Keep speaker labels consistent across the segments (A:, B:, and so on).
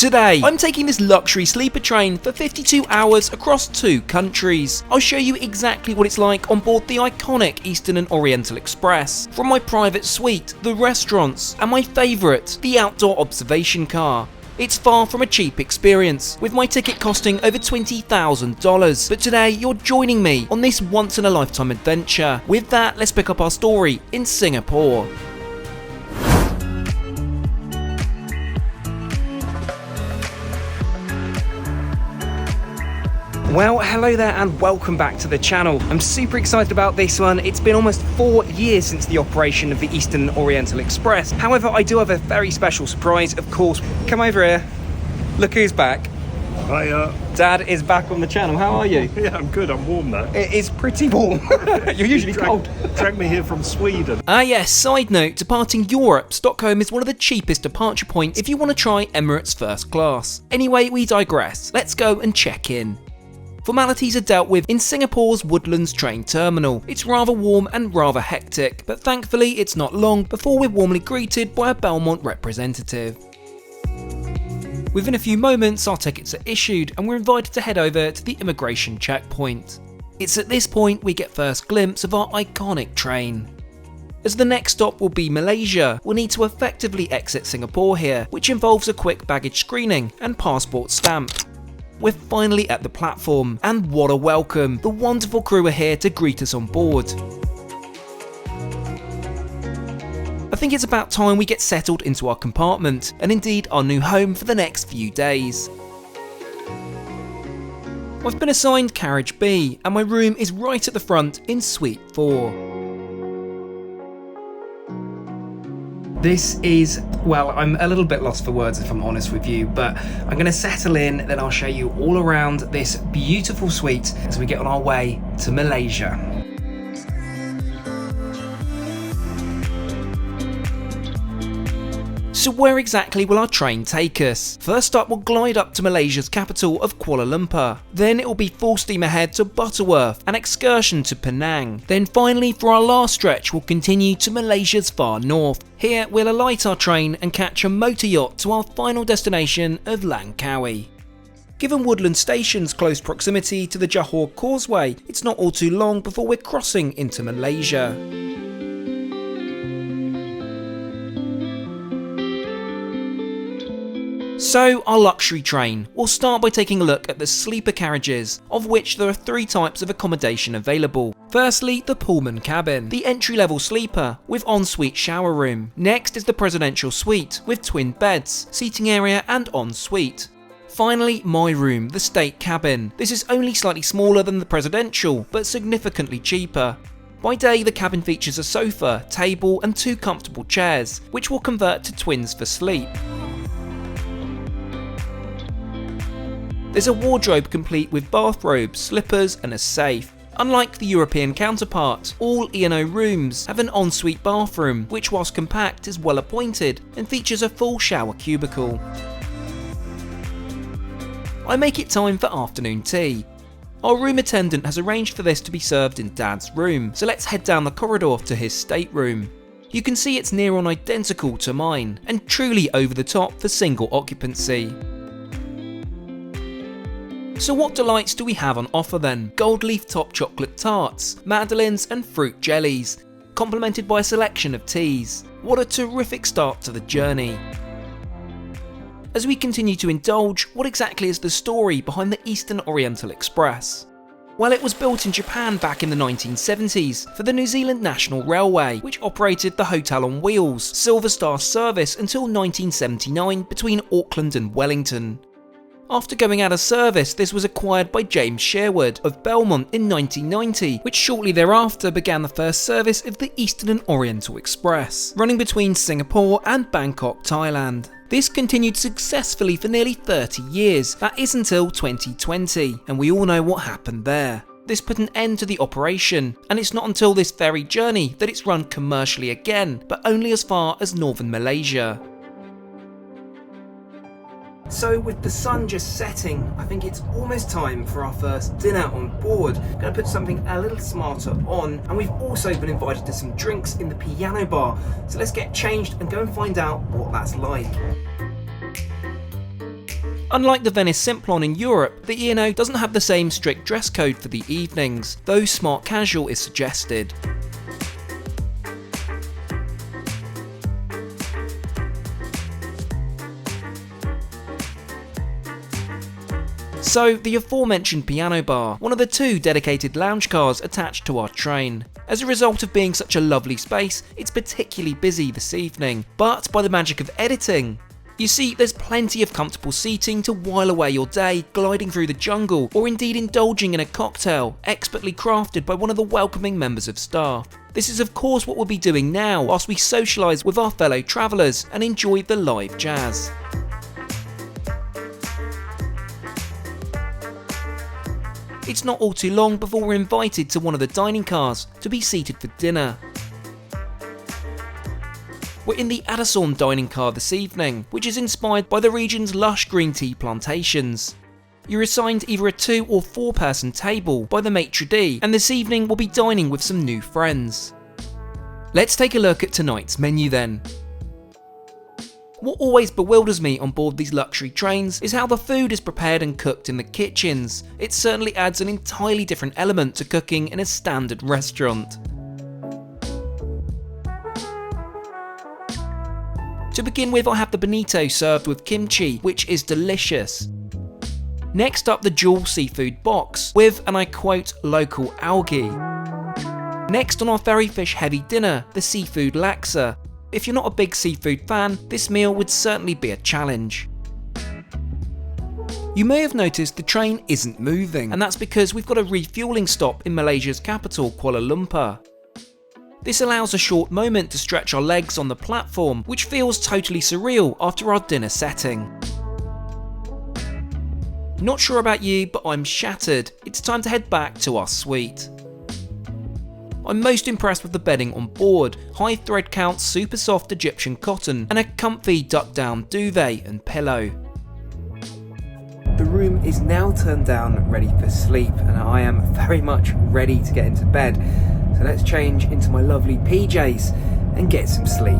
A: Today, I'm taking this luxury sleeper train for 52 hours across 2 countries. I'll show you exactly what it's like on board the iconic Eastern and Oriental Express, from my private suite, the restaurants, and my favourite, the outdoor observation car. It's far from a cheap experience, with my ticket costing over $20,000, but today you're joining me on this once-in-a-lifetime adventure. With that, let's pick up our story in Singapore. Well, hello there and welcome back to the channel. I'm super excited about this one. It's been almost 4 years since the operation of the Eastern Oriental Express. However, I do have a very special surprise, of course. Come over here. Look who's back.
B: Hiya.
A: Dad is back on the channel. How are you?
B: Yeah, I'm good. I'm warm now.
A: It is pretty warm. You're usually cold.
B: Dragged me here from Sweden.
A: Yes, side note, departing Europe, Stockholm is one of the cheapest departure points if you want to try Emirates first class. Anyway, we digress. Let's go and check in. Formalities are dealt with in Singapore's Woodlands train terminal. It's rather warm and rather hectic, but thankfully it's not long before we're warmly greeted by a Belmont representative. Within a few moments our tickets are issued and we're invited to head over to the immigration checkpoint. It's at this point we get first glimpse of our iconic train. As the next stop will be Malaysia, we'll need to effectively exit Singapore here, which involves a quick baggage screening and passport stamp. We're finally at the platform, and what a welcome! The wonderful crew are here to greet us on board. I think it's about time we get settled into our compartment, and indeed our new home for the next few days. I've been assigned carriage B, and my room is right at the front in suite 4. This is, well, I'm a little bit lost for words if I'm honest with you, but I'm going to settle in, then I'll show you all around this beautiful suite as we get on our way to Malaysia. So where exactly will our train take us? First up, we'll glide up to Malaysia's capital of Kuala Lumpur. Then it will be full steam ahead to Butterworth, an excursion to Penang. Then finally, for our last stretch, we'll continue to Malaysia's far north. Here, we'll alight our train and catch a motor yacht to our final destination of Langkawi. Given Woodland Station's close proximity to the Johor Causeway, it's not all too long before we're crossing into Malaysia. So, our luxury train. We'll start by taking a look at the sleeper carriages, of which there are 3 types of accommodation available. Firstly, the Pullman cabin, the entry-level sleeper with ensuite shower room. Next is the presidential suite with twin beds, seating area and ensuite. Finally, my room, the state cabin. This is only slightly smaller than the presidential, but significantly cheaper. By day, the cabin features a sofa, table and 2 comfortable chairs, which will convert to twins for sleep. There's a wardrobe complete with bathrobes, slippers and a safe. Unlike the European counterpart, all E&O rooms have an ensuite bathroom, which whilst compact is well appointed and features a full shower cubicle. I make it time for afternoon tea. Our room attendant has arranged for this to be served in Dad's room, so let's head down the corridor to his stateroom. You can see it's near on identical to mine, and truly over the top for single occupancy. So what delights do we have on offer then? Gold leaf top chocolate tarts, madeleines and fruit jellies, complemented by a selection of teas. What a terrific start to the journey. As we continue to indulge, what exactly is the story behind the Eastern Oriental Express? Well, it was built in Japan back in the 1970s for the New Zealand National Railway, which operated the Hotel on Wheels Silver Star service until 1979 between Auckland and Wellington. After going out of service, this was acquired by James Sherwood of Belmont in 1990, which shortly thereafter began the first service of the Eastern and Oriental Express, running between Singapore and Bangkok, Thailand. This continued successfully for nearly 30 years, that is until 2020, and we all know what happened there. This put an end to the operation, and it's not until this very journey that it's run commercially again, but only as far as northern Malaysia. So with the sun just setting, I think it's almost time for our first dinner on board. Gonna put something a little smarter on, and we've also been invited to some drinks in the piano bar. So let's get changed and go and find out what that's like. Unlike the Venice Simplon in Europe, the E&O doesn't have the same strict dress code for the evenings, though smart casual is suggested. So, the aforementioned piano bar, one of the 2 dedicated lounge cars attached to our train. As a result of being such a lovely space, it's particularly busy this evening, but by the magic of editing, you see there's plenty of comfortable seating to while away your day gliding through the jungle, or indeed indulging in a cocktail expertly crafted by one of the welcoming members of staff. This is of course what we'll be doing now whilst we socialise with our fellow travellers and enjoy the live jazz. It's not all too long before we're invited to one of the dining cars to be seated for dinner. We're in the Addison dining car this evening, which is inspired by the region's lush green tea plantations. You're assigned either a 2 or 4 person table by the maitre d', and this evening we'll be dining with some new friends. Let's take a look at tonight's menu then. What always bewilders me on board these luxury trains is how the food is prepared and cooked in the kitchens. It certainly adds an entirely different element to cooking in a standard restaurant. To begin with, I have the bonito served with kimchi, which is delicious. Next up, the dual seafood box with, and I quote, local algae. Next on our very fish heavy dinner, the seafood laksa. If you're not a big seafood fan, this meal would certainly be a challenge. You may have noticed the train isn't moving, and that's because we've got a refuelling stop in Malaysia's capital, Kuala Lumpur. This allows a short moment to stretch our legs on the platform, which feels totally surreal after our dinner setting. Not sure about you, but I'm shattered. It's time to head back to our suite. I'm most impressed with the bedding on board, high thread count super soft Egyptian cotton, and a comfy duck down duvet and pillow. The room is now turned down ready for sleep, and I am very much ready to get into bed. So let's change into my lovely PJs and get some sleep.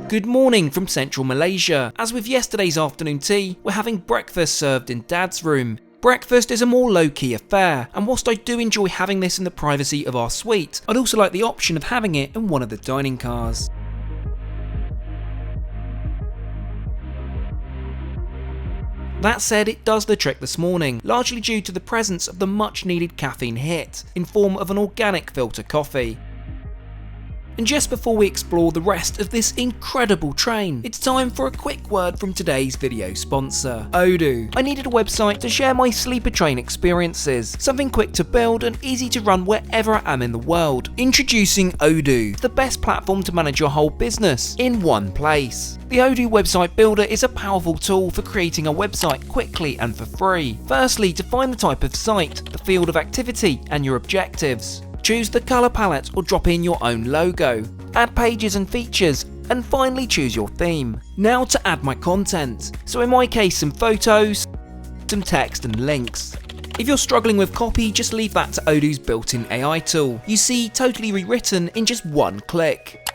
A: Good morning from central Malaysia. As with yesterday's afternoon tea, we're having breakfast served in Dad's room. Breakfast is a more low-key affair, and whilst I do enjoy having this in the privacy of our suite, I'd also like the option of having it in one of the dining cars. That said, it does the trick this morning, largely due to the presence of the much needed caffeine hit, in form of an organic filter coffee. And just before we explore the rest of this incredible train, it's time for a quick word from today's video sponsor, Odoo. I needed a website to share my sleeper train experiences, something quick to build and easy to run wherever I am in the world. Introducing Odoo, the best platform to manage your whole business in one place. The Odoo website builder is a powerful tool for creating a website quickly and for free. Firstly, define the type of site, the field of activity, and your objectives. Choose the colour palette or drop in your own logo. Add pages and features, and finally choose your theme. Now to add my content. So in my case, some photos, some text and links. If you're struggling with copy, just leave that to Odoo's built-in AI tool. You see, totally rewritten in just one click.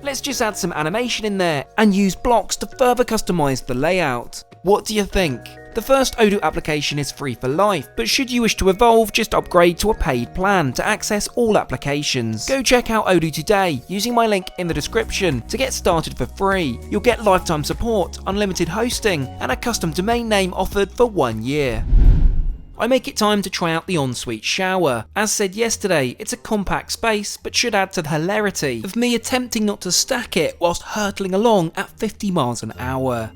A: Let's just add some animation in there and use blocks to further customise the layout. What do you think? The first Odoo application is free for life, but should you wish to evolve, just upgrade to a paid plan to access all applications. Go check out Odoo today using my link in the description to get started for free. You'll get lifetime support, unlimited hosting, and a custom domain name offered for 1 year. I make it time to try out the ensuite shower. As said yesterday, it's a compact space, but should add to the hilarity of me attempting not to stack it whilst hurtling along at 50 miles an hour.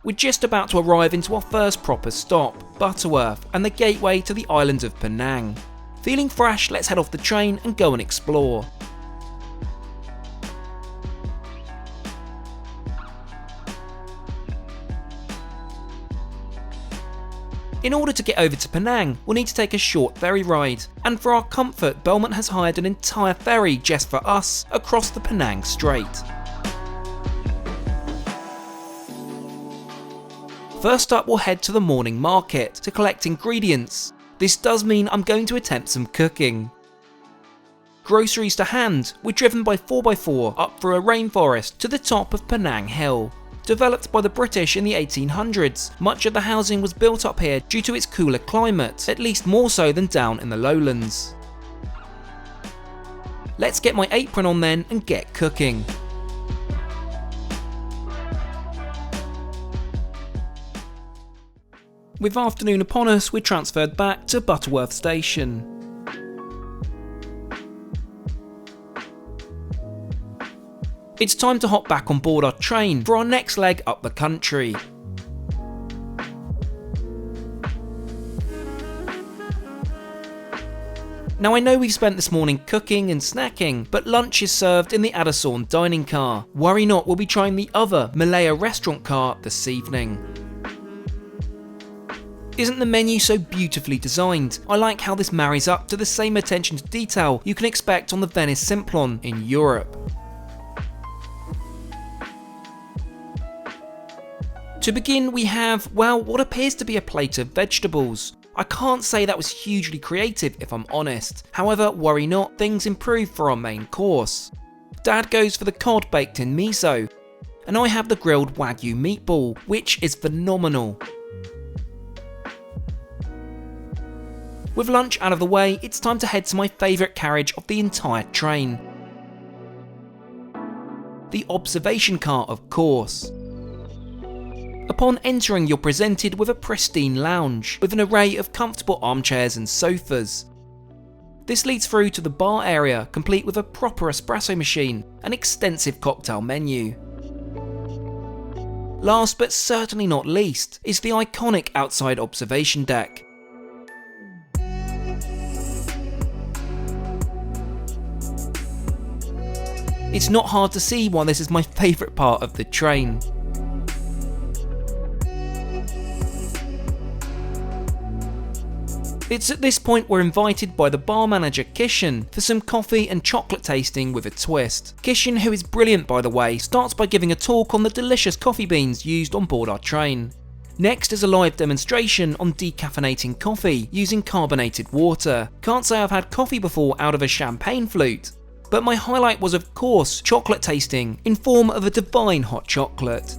A: We're just about to arrive into our first proper stop, Butterworth, and the gateway to the island of Penang. Feeling fresh, let's head off the train and go and explore. In order to get over to Penang, we'll need to take a short ferry ride, and for our comfort, Belmont has hired an entire ferry just for us across the Penang Strait. First up, we'll head to the morning market to collect ingredients. This does mean I'm going to attempt some cooking. Groceries to hand, we're driven by 4x4 up through a rainforest to the top of Penang Hill. Developed by the British in the 1800s, much of the housing was built up here due to its cooler climate, at least more so than down in the lowlands. Let's get my apron on then and get cooking. With afternoon upon us, we're transferred back to Butterworth Station. It's time to hop back on board our train for our next leg up the country. Now I know we've spent this morning cooking and snacking, but lunch is served in the Accommodation dining car. Worry not, we'll be trying the other Malaya restaurant car this evening. Isn't the menu so beautifully designed? I like how this marries up to the same attention to detail you can expect on the Venice Simplon in Europe. To begin, we have, well, what appears to be a plate of vegetables. I can't say that was hugely creative if I'm honest. However, worry not, things improve for our main course. Dad goes for the cod baked in miso, and I have the grilled Wagyu meatball, which is phenomenal. With lunch out of the way, it's time to head to my favourite carriage of the entire train. The observation car, of course. Upon entering, you're presented with a pristine lounge, with an array of comfortable armchairs and sofas. This leads through to the bar area, complete with a proper espresso machine, an extensive cocktail menu. Last but certainly not least, is the iconic outside observation deck. It's not hard to see why this is my favourite part of the train. It's at this point we're invited by the bar manager Kishan for some coffee and chocolate tasting with a twist. Kishan, who is brilliant by the way, starts by giving a talk on the delicious coffee beans used on board our train. Next is a live demonstration on decaffeinating coffee using carbonated water. Can't say I've had coffee before out of a champagne flute, but my highlight was of course chocolate tasting in form of a divine hot chocolate.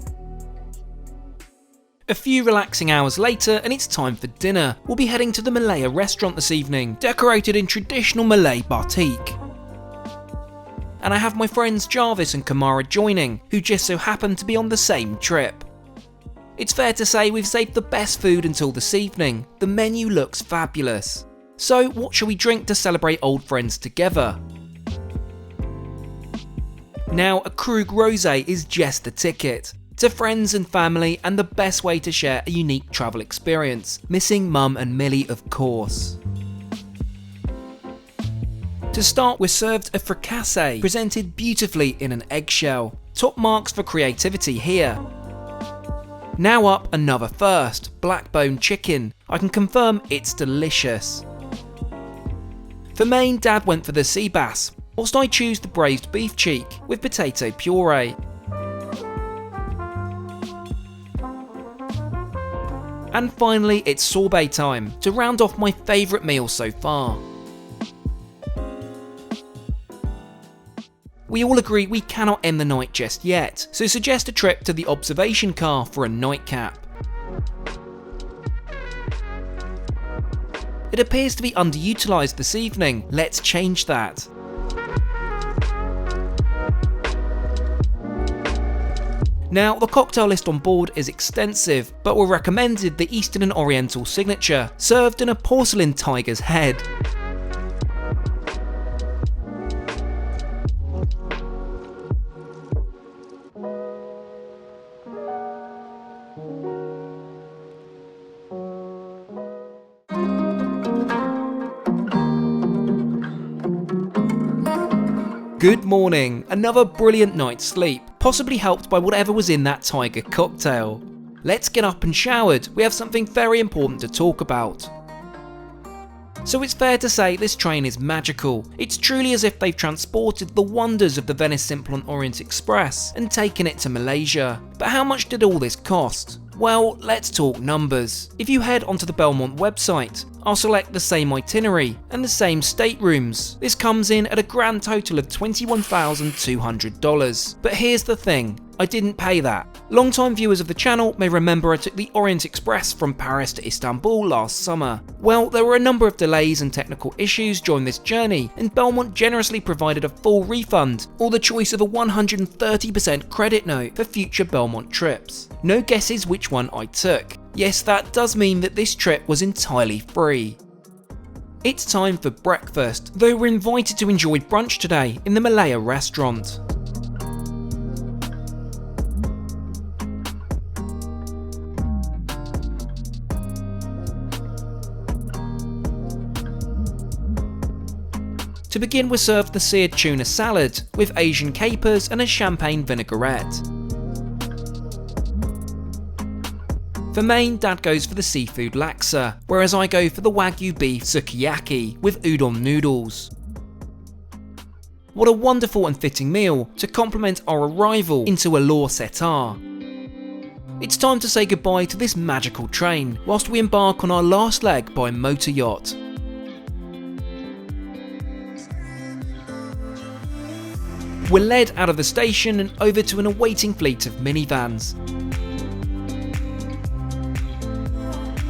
A: A few relaxing hours later and it's time for dinner. We'll be heading to the Malaya restaurant this evening, decorated in traditional Malay batik. And I have my friends Jarvis and Kamara joining, who just so happen to be on the same trip. It's fair to say we've saved the best food until this evening. The menu looks fabulous. So what shall we drink to celebrate old friends together? Now a Krug Rosé is just the ticket. To friends and family and the best way to share a unique travel experience, missing Mum and Millie of course. To start, we're served a fricassee, presented beautifully in an eggshell. Top marks for creativity here. Now up, another first, black bone chicken. I can confirm it's delicious. For main, Dad went for the sea bass, whilst I choose the braised beef cheek with potato puree. And finally, it's sorbet time, to round off my favourite meal so far. We all agree we cannot end the night just yet, so suggest a trip to the observation car for a nightcap. It appears to be underutilised this evening, let's change that. Now, the cocktail list on board is extensive, but we're recommended the Eastern Oriental signature, served in a porcelain tiger's head. Good morning, another brilliant night's sleep, possibly helped by whatever was in that tiger cocktail. Let's get up and showered, we have something very important to talk about. So it's fair to say this train is magical. It's truly as if they've transported the wonders of the Venice Simplon Orient Express and taken it to Malaysia. But how much did all this cost? Well, let's talk numbers. If you head onto the Belmont website, I'll select the same itinerary and the same staterooms. This comes in at a grand total of $21,200. But here's the thing, I didn't pay that. Long-time viewers of the channel may remember I took the Orient Express from Paris to Istanbul last summer. Well, there were a number of delays and technical issues during this journey, and Belmont generously provided a full refund, or the choice of a 130% credit note for future Belmont trips. No guesses which one I took. Yes, that does mean that this trip was entirely free. It's time for breakfast, though we're invited to enjoy brunch today in the Malaya restaurant. To begin, we're served the seared tuna salad with Asian capers and a champagne vinaigrette. For main, Dad goes for the seafood laksa, whereas I go for the Wagyu beef sukiyaki with udon noodles. What a wonderful and fitting meal to complement our arrival into Alor Setar. It's time to say goodbye to this magical train, whilst we embark on our last leg by motor yacht. We're led out of the station and over to an awaiting fleet of minivans.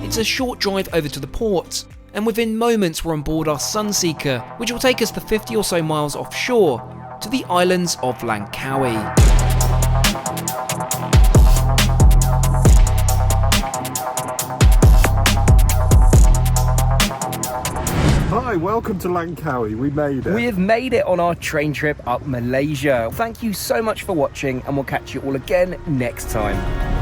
A: It's a short drive over to the port, and within moments we're on board our Sunseeker, which will take us the 50 or so miles offshore to the islands of Langkawi.
B: Hi, welcome to Langkawi. We made it.
C: We have made it on our train trip up Malaysia. Thank you so much for watching, and we'll catch you all again next time.